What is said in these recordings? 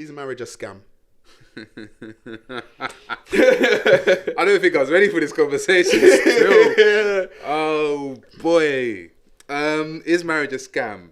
Is marriage a scam? I don't think I was ready for this conversation still. Oh boy. Is marriage a scam?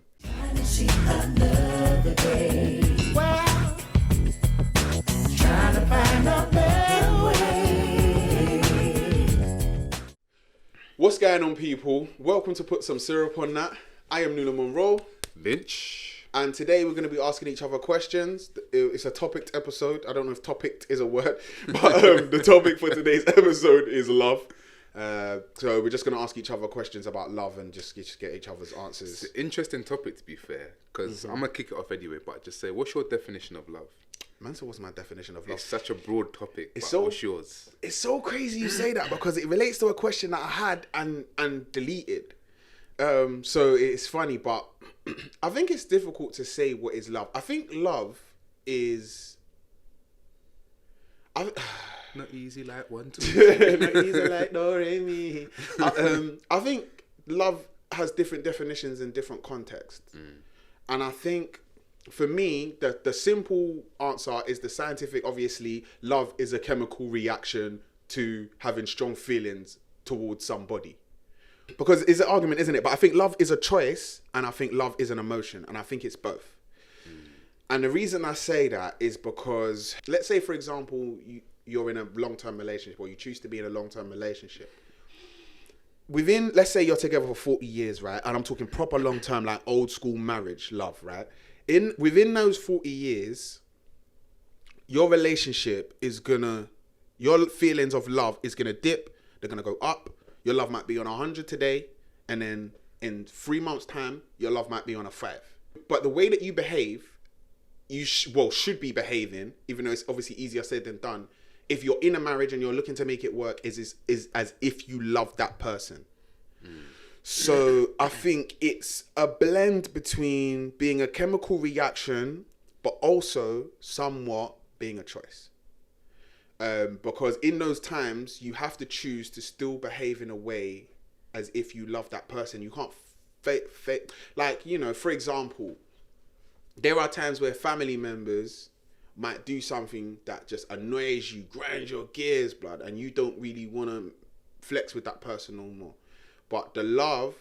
What's going on, people? Welcome to Put Some Syrup on That. I am Nula Monroe. Lynch. And today we're going to be asking each other questions. It's a topic episode. I don't know if topic is a word, but the topic for today's episode is love. So we're just going to ask each other questions about love and just get each other's answers. It's an interesting topic, to be fair, because I'm going to kick it off anyway, but just say, what's your definition of love? Man, so what's my definition of love? It's such a broad topic, but what's yours? It's so crazy you say that because it relates to a question that I had and deleted. So it's funny, but I think it's difficult to say what is love. I think love is... Not easy like 1, 2. Not easy like do re mi. I think love has different definitions in different contexts. And I think for me, the simple answer is the scientific. Obviously, love is a chemical reaction to having strong feelings towards somebody. Because it's an argument, isn't it? But I think love is a choice and I think love is an emotion. And I think it's both. And the reason I say that is because, let's say, for example, you're in a long-term relationship or you choose to be in a long-term relationship. Within, let's say you're together for 40 years, right? And I'm talking proper long-term, like old school marriage love, right? Within those 40 years, your relationship is your feelings of love is gonna dip. They're gonna go up. Your love might be on 100 today, and then in 3 months' time, your love might be on a 5. But the way that you behave, you should be behaving, even though it's obviously easier said than done. If you're in a marriage and you're looking to make it work, is as if you love that person. So I think it's a blend between being a chemical reaction, but also somewhat being a choice. Because in those times, you have to choose to still behave in a way as if you love that person. You can't fake. Like, for example, there are times where family members might do something that just annoys you, grinds your gears, blood, and you don't really want to flex with that person no more. But the love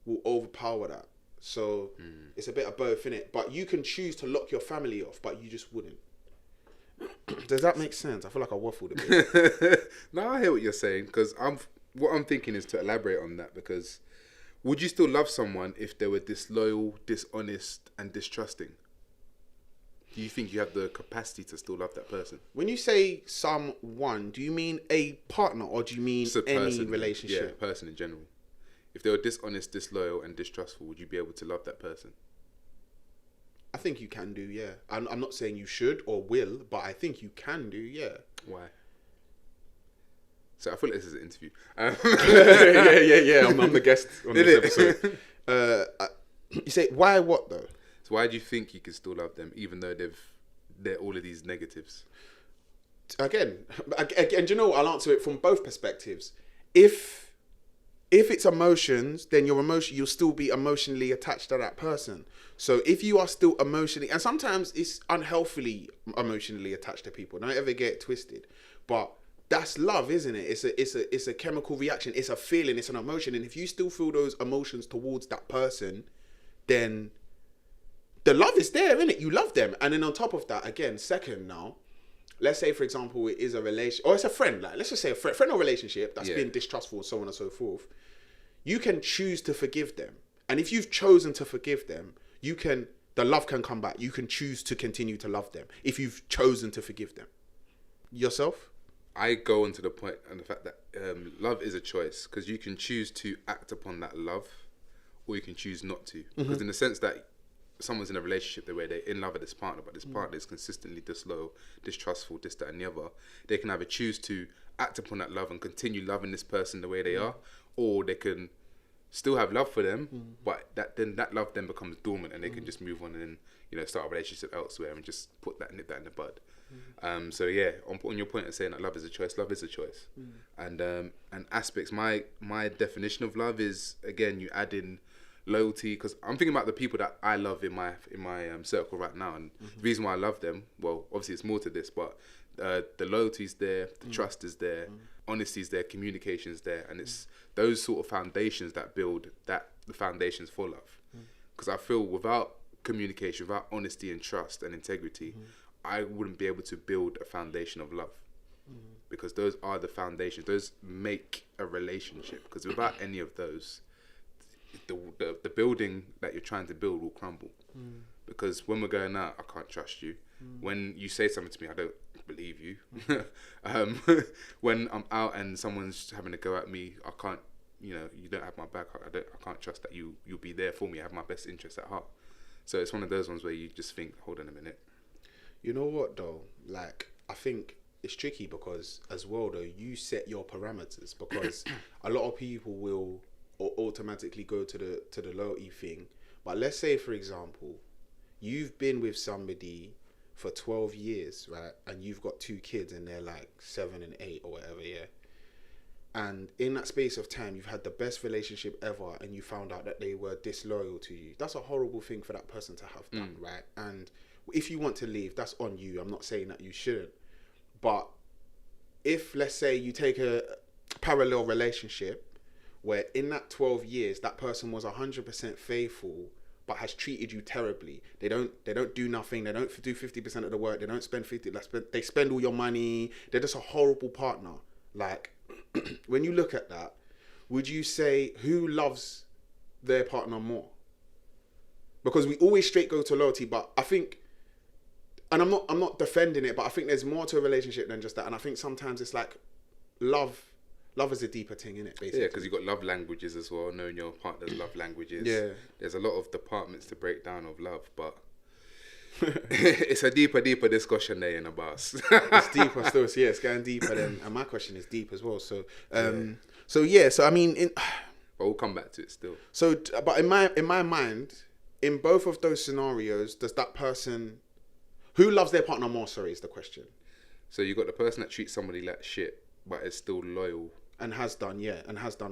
will overpower that. So it's a bit of both, innit? But you can choose to lock your family off, but you just wouldn't. Does that make sense? I feel like I waffled a bit. No, I hear what you're saying, because what I'm thinking is to elaborate on that, because would you still love someone if they were disloyal, dishonest, and distrusting? Do you think you have the capacity to still love that person? When you say someone, do you mean a partner or do you mean any relationship? Yeah, person in general. If they were dishonest, disloyal, and distrustful, would you be able to love that person? I think you can do, yeah. I'm not saying you should or will, but I think you can do, yeah. Why? So I feel like this is an interview. Yeah. I'm the guest on this episode. You say, why what though? So why do you think you can still love them, even though they're all of these negatives? Again, I'll answer it from both perspectives. If it's emotions, then you'll still be emotionally attached to that person. So if you are still emotionally, and sometimes it's unhealthily emotionally attached to people. Don't ever get it twisted, but that's love, isn't it? It's a chemical reaction. It's a feeling. It's an emotion. And if you still feel those emotions towards that person, then the love is there, innit? You love them. And then on top of that, again, second now, let's say, for example, it is a relation, or it's a friend. Like, let's just say a friend or relationship that's been distrustful and so on and so forth. You can choose to forgive them. And if you've chosen to forgive them, the love can come back. You can choose to continue to love them if you've chosen to forgive them. Yourself? I go on to the point and the fact that love is a choice, because you can choose to act upon that love or you can choose not to. Because in the sense that someone's in a relationship where they're in love with this partner, but this partner is consistently disloyal, distrustful, this, that, and the other, they can either choose to act upon that love and continue loving this person the way they are, or they can still have love for them, but that love then becomes dormant and they can just move on and then, start a relationship elsewhere and just nip that in the bud. So yeah, on your point of saying that love is a choice, and aspects. My definition of love is, again, you add in loyalty, because I'm thinking about the people that I love in my circle right now, and the reason why I love them, well, obviously it's more to this, but the loyalty's there, the trust is there, honesty's there, communication's there, and it's those sort of foundations that build the foundations for love. Because I feel without communication, without honesty and trust and integrity, I wouldn't be able to build a foundation of love. Because those are the foundations. Those make a relationship. Because without any of those, the building that you're trying to build will crumble. Because when we're going out, I can't trust you. When you say something to me, I don't believe you. When I'm out and someone's having to go at me, I can't. You don't have my back. I can't trust that you'll be there for me. I have my best interests at heart. So it's one of those ones where you just think, hold on a minute. You know what though? Like, I think it's tricky because as well though, you set your parameters, because a lot of people will automatically go to the loyalty thing. But let's say, for example, you've been with somebody for 12 years, right? And you've got 2 kids and they're like 7 and 8 or whatever, yeah? And in that space of time, you've had the best relationship ever, and you found out that they were disloyal to you. That's a horrible thing for that person to have done, right? And if you want to leave, that's on you. I'm not saying that you shouldn't. But if, let's say, you take a parallel relationship where in that 12 years, that person was 100% faithful, but has treated you terribly. They don't do nothing. They don't do 50% of the work. They don't spend 50. They spend all your money. They're just a horrible partner. Like, when you look at that, would you say who loves their partner more? Because we always straight go to loyalty, but I think, and I'm not defending it, but I think there's more to a relationship than just that. And I think sometimes it's like love is a deeper thing, innit, basically. Yeah, because you've got love languages as well, knowing your partner's love languages. Yeah. There's a lot of departments to break down of love, but it's a deeper discussion there in the bus. It's deeper still, so yeah, it's going deeper then, and my question is deep as well. So so I mean, but we'll come back to it still. So, but in my mind, in both of those scenarios, does that person who loves their partner more? Sorry, is the question. So you got the person that treats somebody like shit, but is still loyal and has done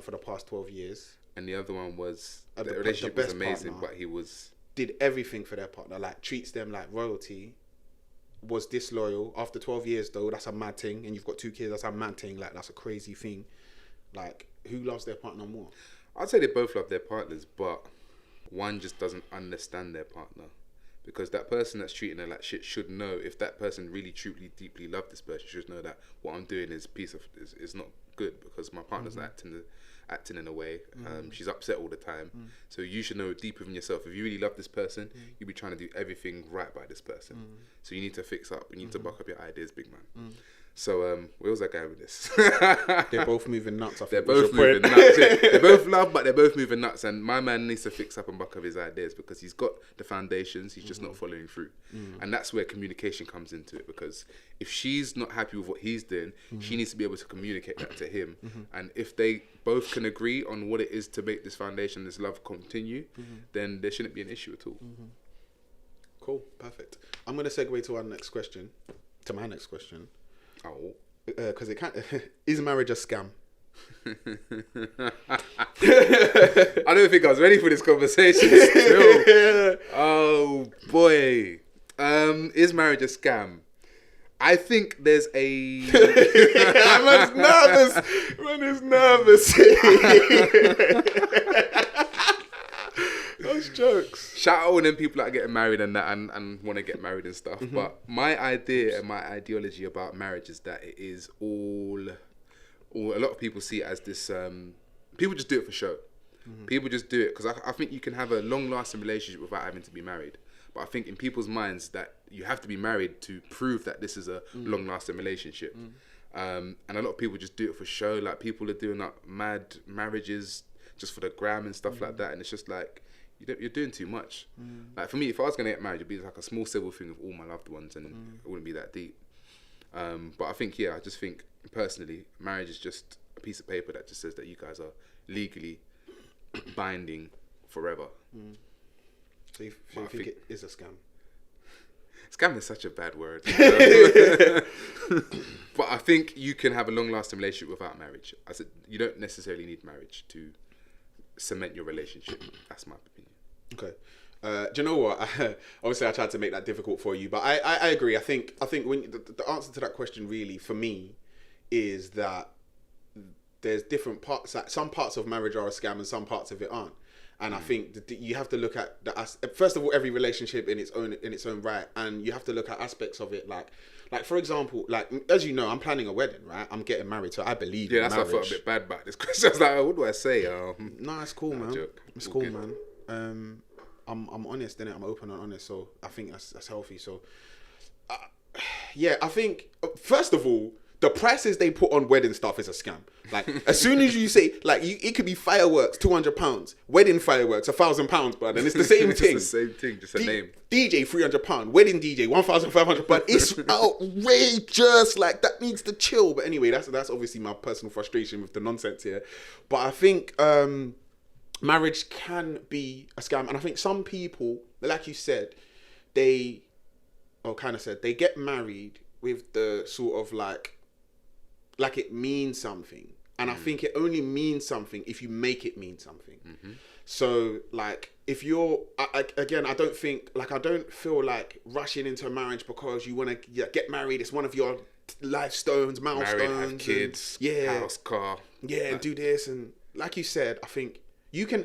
for the past 12 years. And the other one was the relationship was amazing, partner, but he did everything for their partner, like treats them like royalty, was disloyal. After 12 years though, that's a mad thing. And you've got 2 kids, that's a mad thing. Like, that's a crazy thing. Like, who loves their partner more? I'd say they both love their partners, but one just doesn't understand their partner. Because that person that's treating her like shit should know, if that person really, truly, deeply loved this person, should know that what I'm doing is is not good, because my partner's acting in a way. She's upset all the time. So you should know deep within yourself, if you really love this person, you'll be trying to do everything right by this person. So you need to fix up. You need to buck up your ideas, big man. So where was I going with this? They're both moving nuts. They're both moving nuts. Yeah. They both love, but they're both moving nuts. And my man needs to fix up and buck up his ideas, because he's got the foundations. He's just not following through. And that's where communication comes into it. Because if she's not happy with what he's doing, she needs to be able to communicate that to him. And if they both can agree on what it is to make this foundation, this love continue, then there shouldn't be an issue at all. Cool, perfect. I'm going to segue to my next question. Oh, because it can't. Is marriage a scam? I don't think I was ready for this conversation still. Oh boy, is marriage a scam? I think there's a. Man's nervous. Man is nervous. Those jokes. Shout out all them people that are getting married and that and want to get married and stuff. But my idea and my ideology about marriage is that it is all a lot of people see it as this. People just do it for show. People just do it because I think you can have a long-lasting relationship without having to be married. But I think in people's minds that you have to be married to prove that this is a long-lasting relationship. And a lot of people just do it for show. Like, people are doing like mad marriages just for the gram and stuff like that. And it's just like, you're doing too much. Like, for me, if I was going to get married, it'd be like a small civil thing with all my loved ones, and it wouldn't be that deep. But I think, I just think personally, marriage is just a piece of paper that just says that you guys are legally binding forever. So you think it is a scam? Scam is such a bad word. But I think you can have a long-lasting relationship without marriage. I said you don't necessarily need marriage to cement your relationship. That's my opinion. Okay. Do you know what? Obviously, I tried to make that difficult for you, but I agree. I think when the answer to that question really for me is that there's different parts. Like some parts of marriage are a scam, and some parts of it aren't. And I think that you have to look at first of all, every relationship in its own right, and you have to look at aspects of it. Like for example, like as you know, I'm planning a wedding, right? I'm getting married, so I believe. Yeah, in that's marriage. why I felt a bit bad about this question. I was like, what do I say? No, it's cool, man. Joke. It's All cool, good. man. I'm honest, innit? I'm open and honest, so I think that's healthy. So, yeah, I think first of all, the prices they put on wedding stuff is a scam. Like as soon as you say like it could be fireworks, £200, wedding fireworks, £1,000, but then it's the same thing. It's the same thing, just a name. DJ £300, wedding DJ £1,500, but it's outrageous. Like that needs to chill. But anyway, that's obviously my personal frustration with the nonsense here. But I think marriage can be a scam, and I think some people, like you said, they get married with the sort of like it means something, and I think it only means something if you make it mean something. So like if you're I don't feel like rushing into a marriage because you want to get married. It's one of your life stones, milestones. Married, have kids, house, car. Yeah, do this, and like you said, I think you can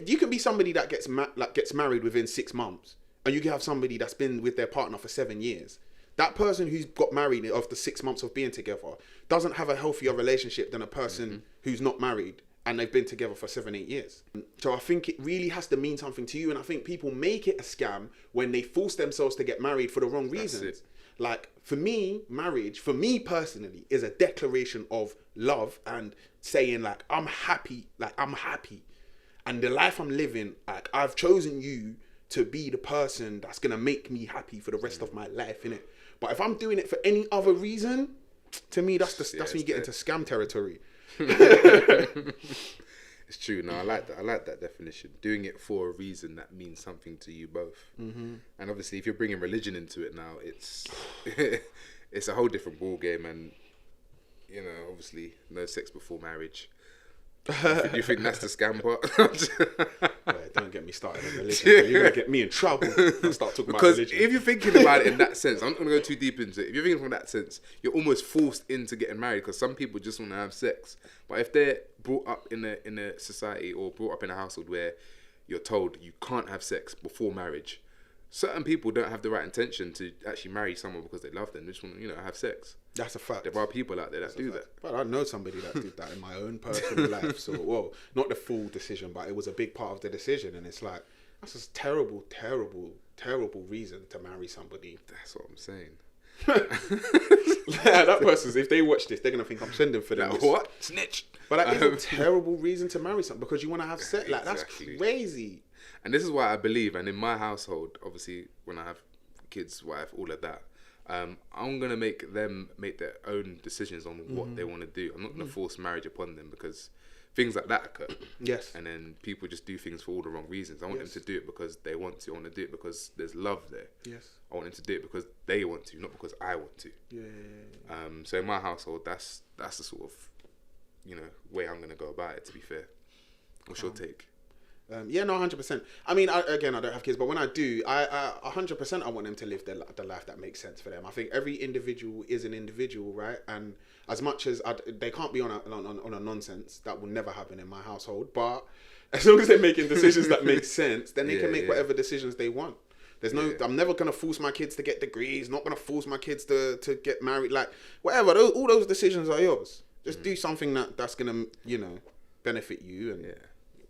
you can be somebody that gets married within 6 months, and you can have somebody that's been with their partner for 7 years. That person who's got married after 6 months of being together doesn't have a healthier relationship than a person who's not married and they've been together for 7-8 years. So I think it really has to mean something to you, and I think people make it a scam when they force themselves to get married for the wrong reasons. Like for me, marriage, for me personally, is a declaration of love and saying like I'm happy, and the life I'm living, like I've chosen you to be the person that's gonna make me happy for the rest of my life, innit? But if I'm doing it for any other reason, to me that's when you get into scam territory. It's true. No, I like that definition. Doing it for a reason that means something to you both. And obviously, if you're bringing religion into it now, it's it's a whole different ball game. And you know, obviously, no sex before marriage. You think that's the scam part? Right, don't get me started on religion. You're gonna get me in trouble. I'll start talking about religion. Because if you're thinking about it in that sense, I'm not gonna go too deep into it. If you're thinking from that sense, you're almost forced into getting married because some people just want to have sex. But if they're brought up in a society or brought up in a household where you're told you can't have sex before marriage, certain people don't have the right intention to actually marry someone because they love them. They just want to, have sex. That's a fact. There are people out there that do that. But I know somebody that did that in my own personal life. So, well, not the full decision, but it was a big part of the decision. And it's like, that's just terrible, terrible, terrible reason to marry somebody. That's what I'm saying. That person's, if they watch this, they're going to think I'm sending for them. Like, what? Snitch. But that is a terrible reason to marry someone because you want to have sex. Like, Exactly. That's crazy. And this is why I believe, and in my household, obviously, when I have kids, wife, all of that, I'm going to make them make their own decisions on what they want to do. I'm not going to force marriage upon them because things like that occur. Yes. And then people just do things for all the wrong reasons. I want them to do it because they want to. I want to do it because there's love there. Yes. I want them to do it because they want to, not because I want to. Yeah. So in my household, that's the sort of, way I'm going to go about it, to be fair. What's your take? Yeah, no, 100%. I mean, I don't have kids, but when I do, I 100% I want them to live the life that makes sense for them. I think every individual is an individual, right? And as much as they can't be on a nonsense, that will never happen in my household. But as long as they're making decisions that make sense, then they can make whatever decisions they want. There's no, I'm never gonna force my kids to get degrees. Not gonna force my kids to get married. Like whatever, all those decisions are yours. Just do something that's gonna benefit you and.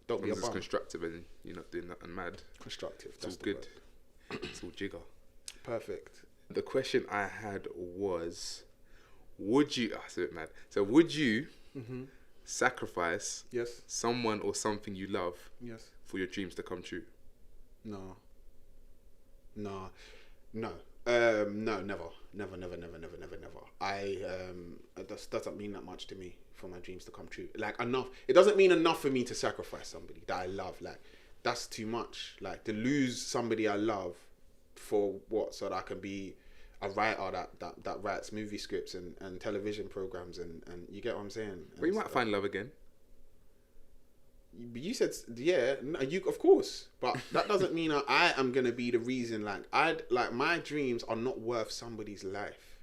Don't be a bum. It's constructive and you're not doing nothing mad. Constructive. It's all good. It's all jigger. Perfect. The question I had was, would you... it's a bit mad. So would you sacrifice someone or something you love for your dreams to come true? No. No, never. That doesn't mean that much to me for my dreams to come true. Like enough. It doesn't mean enough for me to sacrifice somebody that I love. Like that's too much. Like to lose somebody I love for what? So that I can be a writer that writes movie scripts and television programs and you get what I'm saying? But you might find love again. You said, yeah, no, you of course, but that doesn't mean I am gonna be the reason. Like my dreams are not worth somebody's life,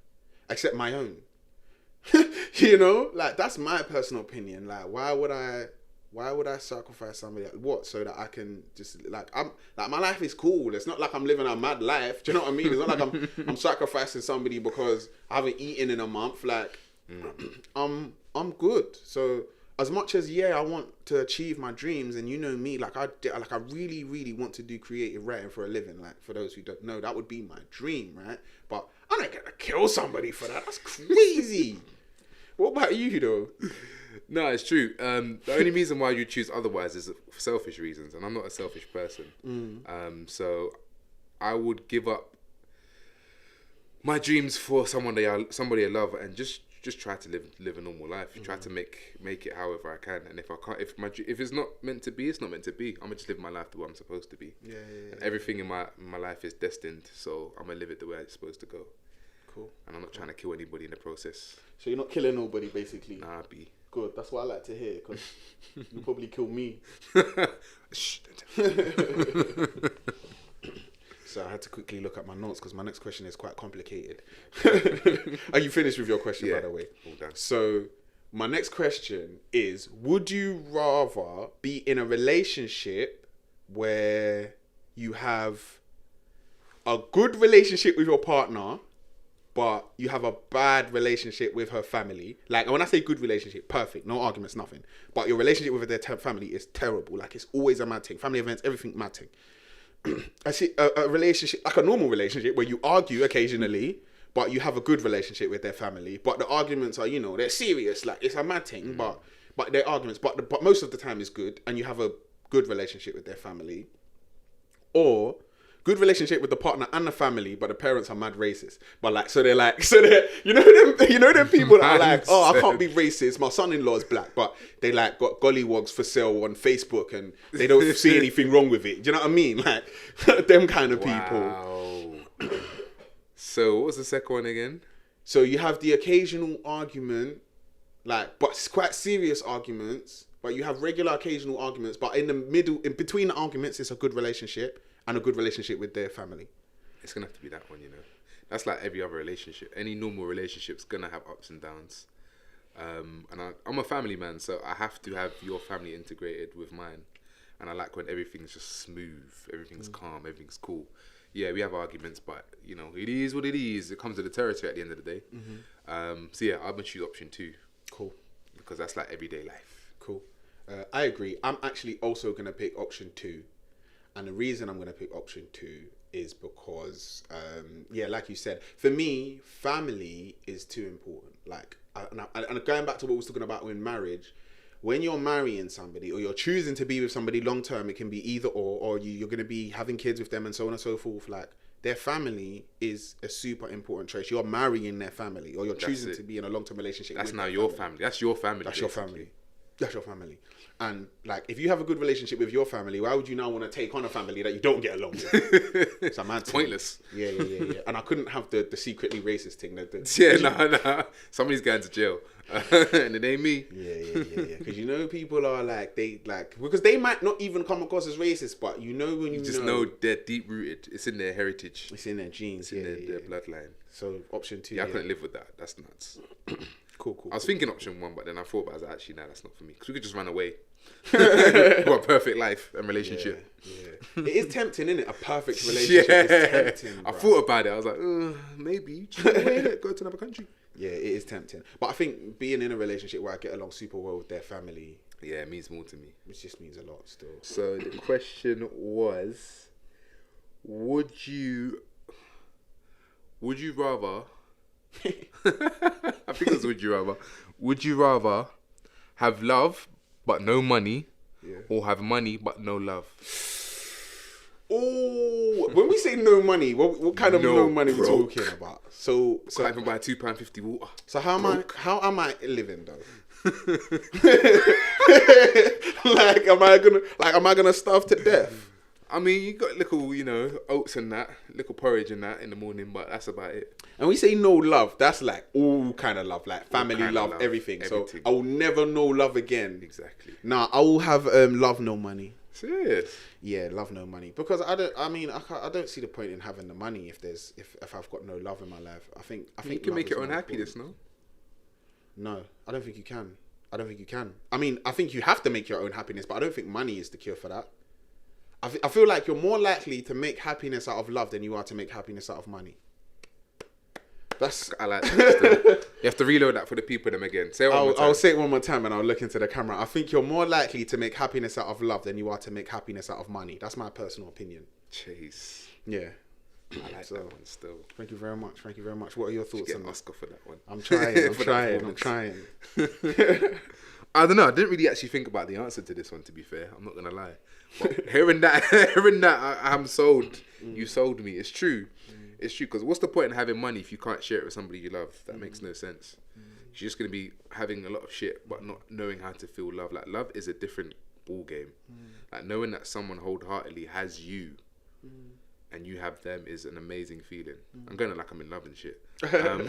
except my own. You know, like that's my personal opinion. Like, why would I sacrifice somebody? What, so that I can just my life is cool. It's not like I'm living a mad life. Do you know what I mean? It's not like I'm sacrificing somebody because I haven't eaten in a month. Like, I'm good. So as much as I want to achieve my dreams, and you know me, like I really, really want to do creative writing for a living. Like, for those who don't know, that would be my dream, right? But I'm not gonna kill somebody for that. That's crazy. What about you, though? No, it's true. The only reason why you choose otherwise is for selfish reasons, and I'm not a selfish person. So I would give up my dreams for somebody I love, and just try to live a normal life. Try to make it however I can. And if I can't, if it's not meant to be, it's not meant to be. I'm gonna just live my life the way I'm supposed to be. Yeah. And everything in my life is destined, so I'm gonna live it the way it's supposed to go. Cool. And I'm not trying to kill anybody in the process. So you're not killing nobody, basically. Nah, be good. That's what I like to hear, because you'll probably kill me. Shh. So I had to quickly look at my notes because my next question is quite complicated. Are you finished with your question, by the way? All done. So my next question is, would you rather be in a relationship where you have a good relationship with your partner, but you have a bad relationship with her family? Like, when I say good relationship, perfect, no arguments, nothing. But your relationship with their family is terrible. Like, it's always a mad thing. Family events, everything mad thing. I see a relationship, like a normal relationship, where you argue occasionally, but you have a good relationship with their family. But the arguments are, they're serious. Like, it's a mad thing, but they're arguments. But most of the time is good, and you have a good relationship with their family. Or good relationship with the partner and the family, but the parents are mad racist. But they're you know them people that are like, oh, I can't be racist. My son-in-law is black, but they got gollywogs for sale on Facebook, and they don't see anything wrong with it. Do you know what I mean? Like, them kind of people. So what was the second one again? So you have the occasional argument, but it's quite serious arguments. But you have regular occasional arguments, but in the middle, in between the arguments, it's a good relationship. And a good relationship with their family. It's going to have to be that one, That's like every other relationship. Any normal relationship's going to have ups and downs. And I'm a family man, so I have to have your family integrated with mine. And I like when everything's just smooth, everything's calm, everything's cool. Yeah, we have arguments, but, it is what it is. It comes to the territory at the end of the day. So yeah, I'm going to choose option 2. Cool. Because that's like everyday life. Cool. I agree. I'm actually also going to pick option 2. And the reason I'm going to pick option 2 is because, like you said, for me, family is too important. Like, and going back to what we was talking about in marriage, when you're marrying somebody or you're choosing to be with somebody long term, it can be either or you're going to be having kids with them and so on and so forth. Like, their family is a super important choice. You're marrying their family, or you're choosing to be in a long term relationship. That's now your family. That's your family. That's your family. That's your family. And like, if you have a good relationship with your family, why would you now want to take on a family that you don't get along with? It's a mad thing. Pointless. Yeah. And I couldn't have the secretly racist thing. No. Somebody's going to jail. And it ain't me. Yeah. Because people are because they might not even come across as racist, but when you just know they're deep rooted. It's in their heritage. It's in their genes. It's in their bloodline. So option 2. Yeah, I couldn't live with that. That's nuts. Cool. I was thinking option 1, but then I thought, actually, no, that's not for me. Because we could just run away. For a perfect life and relationship. Yeah. It is tempting, isn't it? A perfect relationship is tempting, bro. I thought about it. I was like, maybe. Go to another country. Yeah, it is tempting. But I think being in a relationship where I get along super well with their family... Yeah, it means more to me. It just means a lot still. So the question was, would you rather... I think that's would you rather. Would you rather have love but no money, or have money but no love? Oh, when we say no money, what kind of no money are we talking about? So can't even buy £2.50 water. So how am I living though? Am I gonna starve to death? I mean, you got little, you know, oats and that, little porridge and that in the morning, but that's about it. And we say no love, that's like all kind of love, like family love, everything. So I will never know love again. Exactly. Nah, I will have love no money. Serious? Yeah, love no money, because I don't see the point in having the money if I've got no love in my life. I think you can make your own happiness, no? No, I don't think you can. I mean, I think you have to make your own happiness, but I don't think money is the cure for that. I feel like you're more likely to make happiness out of love than you are to make happiness out of money. I like that. You have to reload that for the people them again. Say it one more time. I'll say it one more time and I'll look into the camera. I think you're more likely to make happiness out of love than you are to make happiness out of money. That's my personal opinion. Jeez. Yeah. I like that one still. Thank you very much. What are your thoughts on that? Oscar for that one. I'm trying. I don't know. I didn't really actually think about the answer to this one, to be fair. I'm not going to lie. But hearing that, I'm sold. You sold me. It's true. It's true, because what's the point in having money if you can't share it with somebody you love? That makes no sense. You're just going to be having a lot of shit but not knowing how to feel love. Like, love is a different ball game. Like, knowing that someone wholeheartedly has you and you have them is an amazing feeling. I'm going to like I'm in love and shit. Well,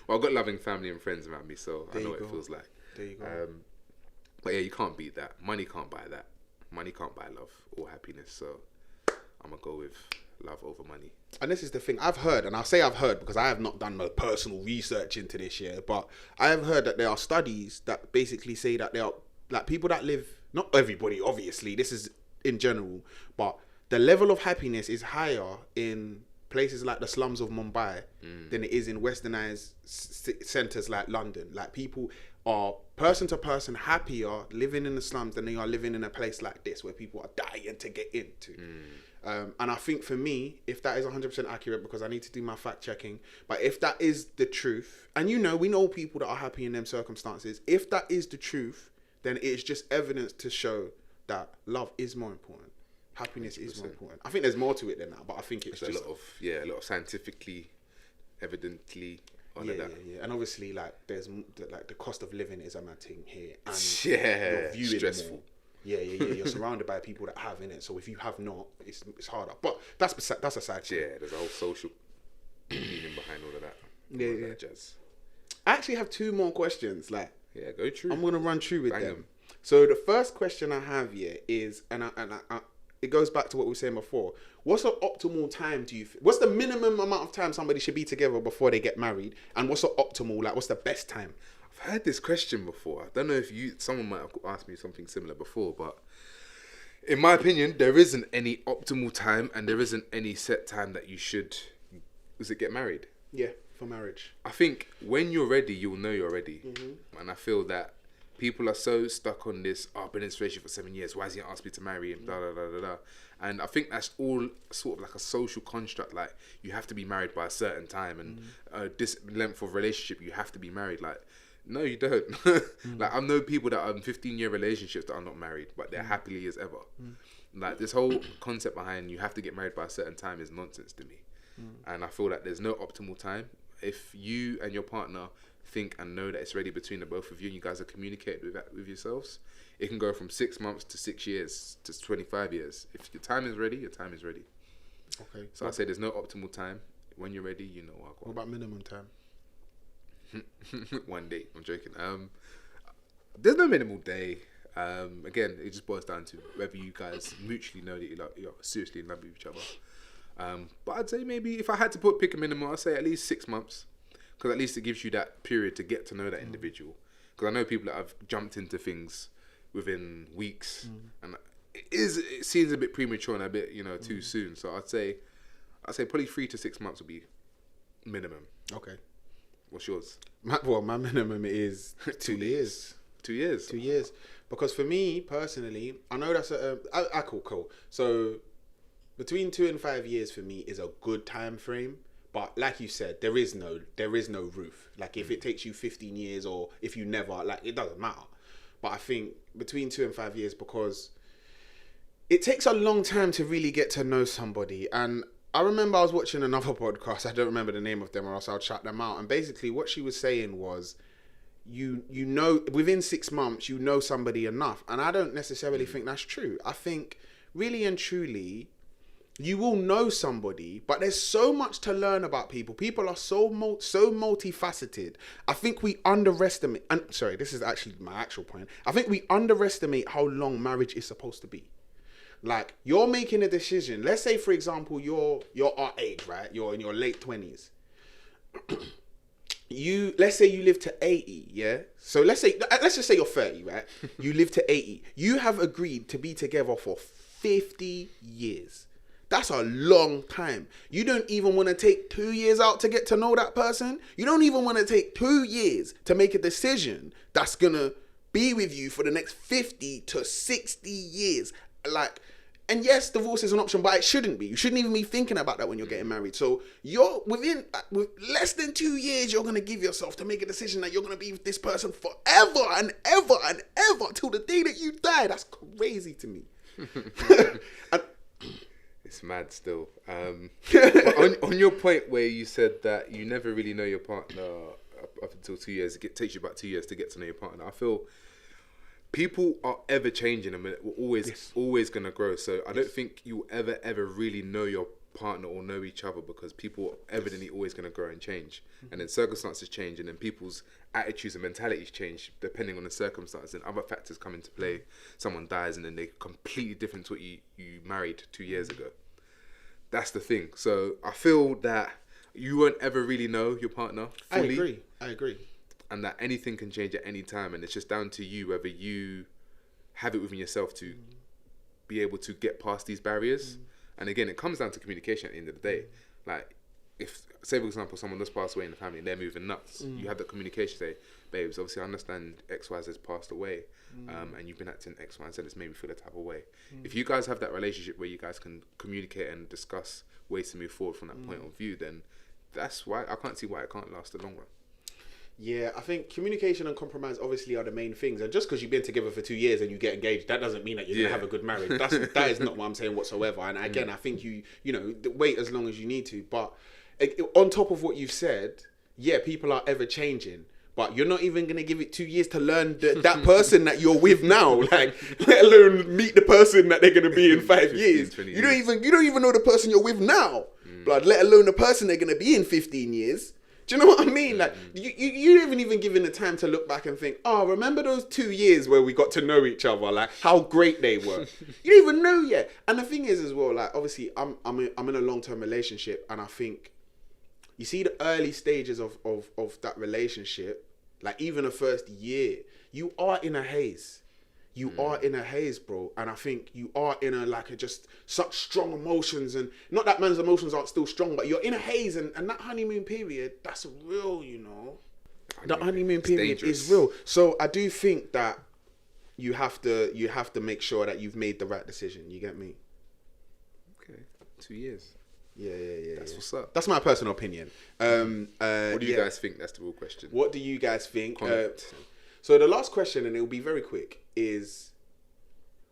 I've got loving family and friends around me, so I know what it feels like. There you go. But yeah, you can't beat that. Money can't buy that. Money can't buy love or happiness. So I'm going to go with love over money. And this is the thing I've heard, and I'll say I've heard because I have not done no personal research into this yet, but I have heard that there are studies that basically say that there are like people that live, not everybody obviously, this is in general, but the level of happiness is higher in places like the slums of Mumbai than it is in westernized centers like London. Like, people are person to person happier living in the slums than they are living in a place like this where people are dying to get into. And I think for me, if that is 100% accurate, because I need to do my fact checking, but if that is the truth, and you know, we know people that are happy in them circumstances, if that is the truth, then it's just evidence to show that love is more important. Happiness 100%. Is more important. I think there's more to it than that, but I think it's just a lot of scientifically, evidently. Yeah. And obviously, like, there's like the cost of living is a mad thing here, and you're viewing stressful. More. Yeah. You're surrounded by people that have in it. So if you have not, it's harder. But that's a side. Yeah, there's a whole social meaning behind all of that. Yeah. Jazz. I actually have 2 more questions. Like, yeah, go through. I'm gonna run through with them. So the first question I have here is, and it goes back to what we were saying before. What's the optimal time what's the minimum amount of time somebody should be together before they get married? And what's the optimal, like, what's the best time? I've heard this question before. I don't know if someone might have asked me something similar before, but in my opinion, there isn't any optimal time and there isn't any set time that you should, get married? Yeah, for marriage. I think when you're ready, you'll know you're ready. And I feel that people are so stuck on this, I've been in this relationship for 7 years, why has he asked me to marry him, And I think that's all sort of like a social construct, like, you have to be married by a certain time, and this length of relationship, you have to be married. Like, no, you don't. Like, I know people that are in 15-year relationships that are not married, but they're happily as ever. Like, this whole concept behind you have to get married by a certain time is nonsense to me. And I feel that there's no optimal time. If you and your partner think and know that it's ready between the both of you and you guys are communicating with that with yourselves, it can go from 6 months to 6 years to 25 years. If your time is ready, your time is ready. Okay. So I say there's no optimal time. When you're ready, you know what about minimum time? 1 day. I'm joking. There's no minimal day. Again, it just boils down to whether you guys mutually know that you're seriously in love with each other. But I'd say maybe if I had to pick a minimum, I'd say at least 6 months. Because at least it gives you that period to get to know that individual. Because I know people that have jumped into things within weeks, and it seems a bit premature and a bit too soon. So I'd say probably 3 to 6 months would be minimum. Okay. What's yours? My minimum is 2 years. 2 years. 2 years. Because for me personally, I know that's cool. So between 2 and 5 years for me is a good time frame. But like you said, there is no roof. Like, if it takes you 15 years or if you never, like, it doesn't matter. But I think between 2 and 5 years, because it takes a long time to really get to know somebody. And I remember I was watching another podcast. I don't remember the name of them, or else I'll shut them out. And basically what she was saying was, you know, within 6 months, you know somebody enough. And I don't necessarily think that's true. I think really and truly, you will know somebody, but there's so much to learn about people. People are so multifaceted. I think we underestimate, and sorry, this is actually my actual point. I think we underestimate how long marriage is supposed to be. Like, you're making a decision. Let's say, for example, you're our age, right? You're in your late 20s. Let's say you live to 80, yeah? So let's just say you're 30, right? You live to 80. You have agreed to be together for 50 years. That's a long time. You don't even want to take 2 years out to get to know that person. You don't even want to take 2 years to make a decision that's going to be with you for the next 50 to 60 years. Like, and yes, divorce is an option, but it shouldn't be. You shouldn't even be thinking about that when you're getting married. So you're with less than 2 years, you're going to give yourself to make a decision that you're going to be with this person forever and ever and ever till the day that you die. That's crazy to me. And, it's mad still. On your point where you said that you never really know your partner up until 2 years, it takes you about 2 years to get to know your partner. I feel people are ever changing and we're always going to grow. So I don't think you'll ever really know your partner or know each other, because people are evidently always going to grow and change. And then circumstances change, and then people's attitudes and mentalities change depending on the circumstances, and other factors come into play. Someone dies and then they're completely different to what you married 2 years ago. That's the thing. So I feel that you won't ever really know your partner fully. I agree. And that anything can change at any time, and it's just down to you whether you have it within yourself to be able to get past these barriers. And again, it comes down to communication at the end of the day. Like, if, say for example, someone does pass away in the family and they're moving nuts, you have that communication, say, babes, obviously I understand X, Y, Z has passed away, and you've been acting X, Y, and Z, it's made me feel a type of way. If you guys have that relationship where you guys can communicate and discuss ways to move forward from that point of view, then that's why I can't see why it can't last a long run. Yeah, I think communication and compromise obviously are the main things. And just because you've been together for 2 years and you get engaged, that doesn't mean that you're going to have a good marriage. That is not what I'm saying whatsoever. And again, I think you wait as long as you need to. But on top of what you've said, yeah, people are ever changing. But you're not even going to give it 2 years to learn that person that you're with now. Like, let alone meet the person that they're going to be in 5 years. You don't even know the person you're with now. But let alone the person they're going to be in 15 years. Do you know what I mean? Like, you haven't even given the time to look back and think, oh, remember those 2 years where we got to know each other, like how great they were. You don't even know yet. And the thing is as well, like, obviously I'm in a long-term relationship, and I think you see the early stages of that relationship, like even the first year, you are in a haze. You are in a haze, bro. And I think you are in just such strong emotions. And not that man's emotions aren't still strong, but you're in a haze. And that honeymoon period, that's real, you know. The honeymoon period is real. So I do think that you have to make sure that you've made the right decision. You get me? Okay. 2 years. Yeah. That's what's up. That's my personal opinion. What do you guys think? That's the real question. What do you guys think? So the last question, and it will be very quick, is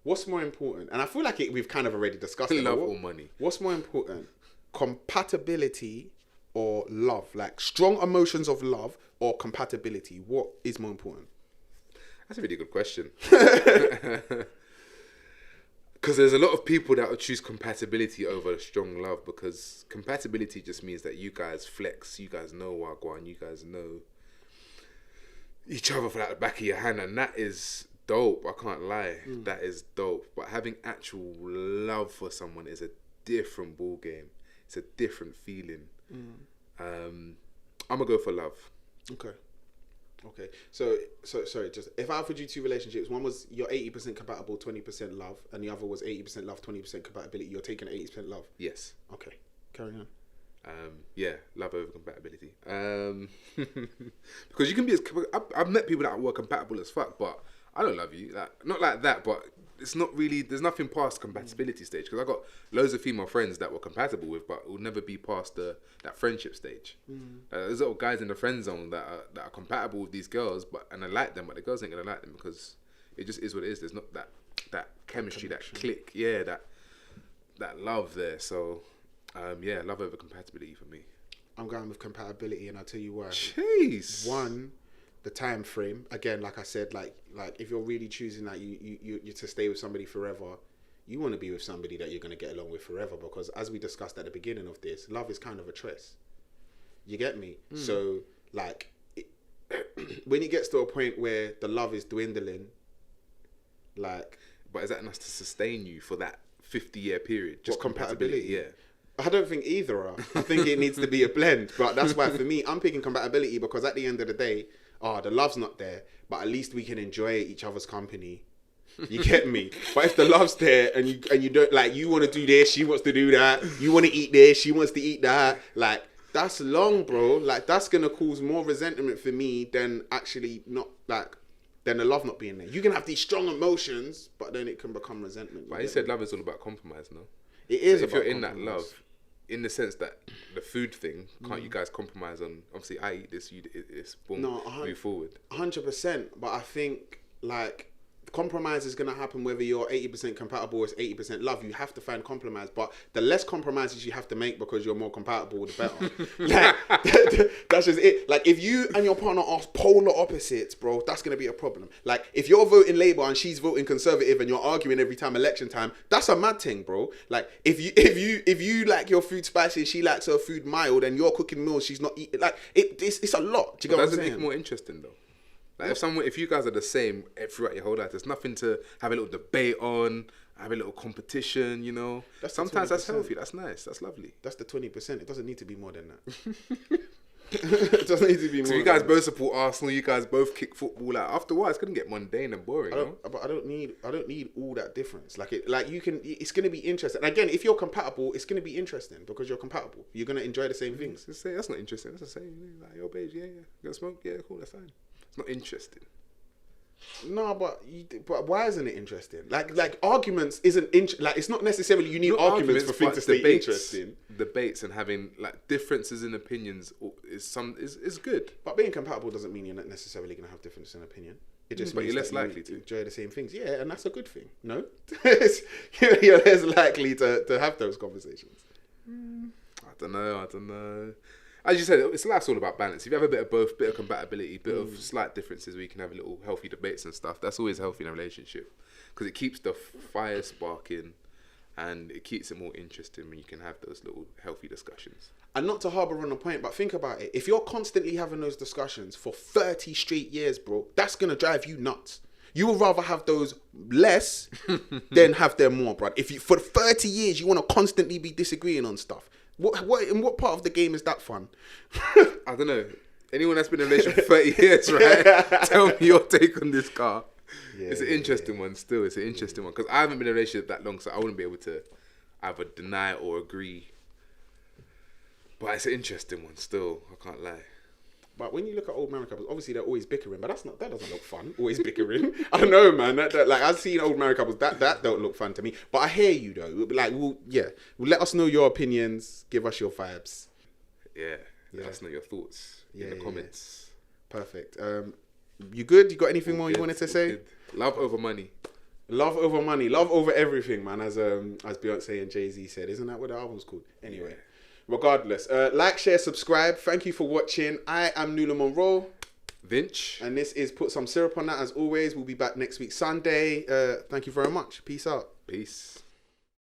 what's more important? And I feel like we've kind of already discussed it. Love or money? What's more important? Compatibility or love? Like strong emotions of love or compatibility? What is more important? That's a really good question. Because there's a lot of people that would choose compatibility over strong love, because compatibility just means that you guys flex, you guys know Wagwan, you guys know each other for like the back of your hand, and that is dope. I can't lie, that is dope. But having actual love for someone is a different ball game. It's a different feeling. I'm gonna go for love. Okay. So sorry. Just if I offered you 2 relationships, one was you're 80% compatible, 20% love, and the other was 80% love, 20% compatibility. You're taking 80% love. Yes. Okay. Carry on. Yeah, love over compatibility. Because you can be I've met people that were compatible as fuck, but I don't love you. Like, not like that, but it's not really. There's nothing past compatibility stage. Because I got loads of female friends that were compatible with, but will never be past that friendship stage. There's little guys in the friend zone that are compatible with these girls, and I like them, but the girls ain't gonna like them because it just is what it is. There's not that chemistry, that click, that love there. So. Love over compatibility for me. I'm going with compatibility, and I'll tell you why. Jeez. One, the time frame. Again, like I said, like if you're really choosing that you to stay with somebody forever, you want to be with somebody that you're going to get along with forever, because as we discussed at the beginning of this, love is kind of a choice. You get me? So like when it gets to a point where the love is dwindling, like, but is that enough to sustain you for that 50-year period? Just compatibility? Yeah. I don't think either are. I think it needs to be a blend. But that's why for me, I'm picking compatibility, because at the end of the day, the love's not there, but at least we can enjoy each other's company. You get me? But if the love's there and you don't, like, you want to do this, she wants to do that, you want to eat this, she wants to eat that, like, that's long, bro. Like, that's gonna cause more resentment for me than actually not, like, than the love not being there. You can have these strong emotions, but then it can become resentment. But he said love is all about compromise, no? It is. So if you're in that love, in the sense that the food thing, can't you guys compromise on? Obviously, I eat this, you eat this. Boom, move forward. 100%. But I think like compromise is gonna happen whether you're 80% compatible or 80% love. You have to find compromise, but the less compromises you have to make because you're more compatible, the better. Like, that's just it. Like, if you and your partner are polar opposites, bro, that's gonna be a problem. Like, if you're voting Labour and she's voting Conservative and you're arguing every time election time, that's a mad thing, bro. Like, if you like your food spicy, she likes her food mild, and you're cooking meals, she's not eating. Like, it's a lot. Do you get what I'm saying? Doesn't make it more interesting though? Like, if you guys are the same throughout your whole life, there's nothing to have a little debate on, have a little competition, you know. Sometimes that's healthy, that's nice, that's lovely. That's the 20%. It doesn't need to be more than that. It doesn't need to be more. So you guys both support Arsenal, you guys both kick football. Like, after a while, it's gonna get mundane and boring. But I don't need all that difference. It's gonna be interesting. And again, if you're compatible, it's gonna be interesting because you're compatible. You're gonna enjoy the same things. That's not interesting. That's the same. Like, yo, babes, yeah. Gonna smoke? Yeah, cool. That's fine. It's not interesting. No, but why isn't it interesting? Like arguments isn't like, it's not necessarily you need arguments for things to stay interesting. Debates and having like differences in opinions is good. But being compatible doesn't mean you're not necessarily going to have differences in opinion. It just means you're less likely to enjoy the same things. Yeah, and that's a good thing. No, you're less likely to have those conversations. I don't know. As you said, life's all about balance. If you have a bit of both, bit of compatibility, bit of slight differences where you can have a little healthy debates and stuff, that's always healthy in a relationship. Because it keeps the fire sparking and it keeps it more interesting when you can have those little healthy discussions. And not to harbour on a point, but think about it. If you're constantly having those discussions for 30 straight years, bro, that's going to drive you nuts. You would rather have those less than have them more, bro. If you, for 30 years, you want to constantly be disagreeing on stuff. In what part of the game is that fun? I don't know. Anyone that's been in a relationship for 30 years, right? Tell me your take on this car. Yeah, it's an interesting one still. It's an interesting one. Because I haven't been in a relationship that long, so I wouldn't be able to either deny or agree. But it's an interesting one still. I can't lie. But when you look at old married couples, obviously they're always bickering, but that doesn't look fun. Always bickering. I don't know, man. Like, I've seen old married couples that don't look fun to me. But I hear you though. Like, let us know your opinions. Give us your vibes. Yeah. Let us know your thoughts in the comments. Yeah. Perfect. You good? You got anything more you wanted to say? Good. Love over money. Love over money. Love over everything, man. As Beyonce and Jay-Z said, isn't that what the album's called? Anyway. Yeah. Regardless, like, share, subscribe. Thank you for watching. I am Nula Monroe. Vinch. And this is Put Some Syrup on That. As always, we'll be back next week, Sunday. Thank you very much. Peace out. Peace.